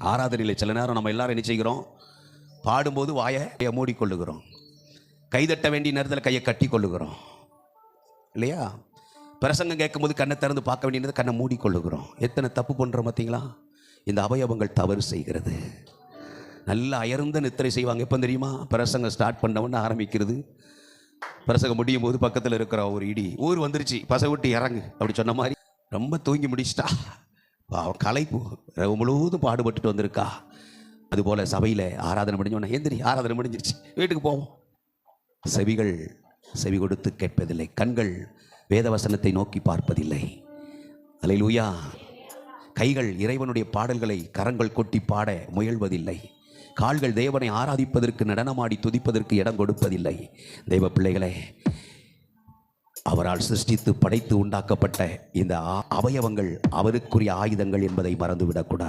ஆராதனையில் சில நேரம் நம்ம எல்லாரும் என்ன செய்கிறோம்? பாடும்போது வாயை மூடிக்கொள்ளுகிறோம். கைதட்ட வேண்டிய நேரத்தில் கையை கட்டி கொள்ளுகிறோம் இல்லையா? பிரசங்கம் கேட்கும்போது கண்ணை திறந்து பார்க்க வேண்டிய நேரத்தில் கண்ணை மூடிக்கொள்ளுகிறோம். எத்தனை தப்பு பண்ணுறோம் பார்த்தீங்களா? இந்த அவயவங்கள் தவறு செய்கிறது. நல்லா அயர்ந்த நித்திரை செய்வாங்க. எப்போ தெரியுமா? பிரசங்கம் ஸ்டார்ட் பண்ணவொன்னு ஆரம்பிக்கிறது. பிரசங்கம் முடியும் போது பக்கத்தில் இருக்கிற ஒரு இடி, ஊர் வந்துருச்சு பசை விட்டு இறங்கு அப்படி சொன்ன மாதிரி ரொம்ப தூங்கி முடிச்சிட்டா. அவன் களைப்பு இரவு முழுவதும் பாடுபட்டுட்டு வந்திருக்கா. அதுபோல் சபையில் ஆராதனை முடிஞ்சோன்னா எந்திரி, ஆராதனை முடிஞ்சிருச்சு, வீட்டுக்கு போவோம். செவிகள் செவி கொடுத்து கேட்பதில்லை, கண்கள் வேதவசனத்தை நோக்கி பார்ப்பதில்லை. அல்லேலூயா. கைகள் இறைவனுடைய பாடல்களை கரங்கள் கொட்டி பாட முயல்வதில்லை. கால்கள் தேவனை ஆராதிப்பதற்கு, நடனமாடி துதிப்பதற்கு இடம் கொடுப்பதில்லை. தெய்வ பிள்ளைகளே, அவரால் சிருஷ்டித்து படைத்து உண்டாக்கப்பட்ட இந்த அவயவங்கள் அவருக்குரிய ஆயுதங்கள் என்பதை மறந்துவிடக்கூடாது.